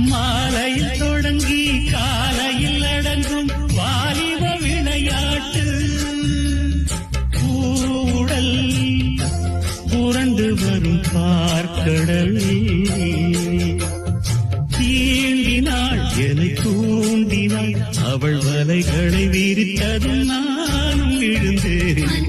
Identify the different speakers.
Speaker 1: மாலையில் தொடங்கி காலையில் அடங்கும் வாலிப விளையாட்டு கூடல் புரண்டு வரும் பார்க்கடல் தீண்டினாள் என்னை தூண்டினாள் அவள் வலைகளை விரித்ததும் நானும் விழுந்தேன்.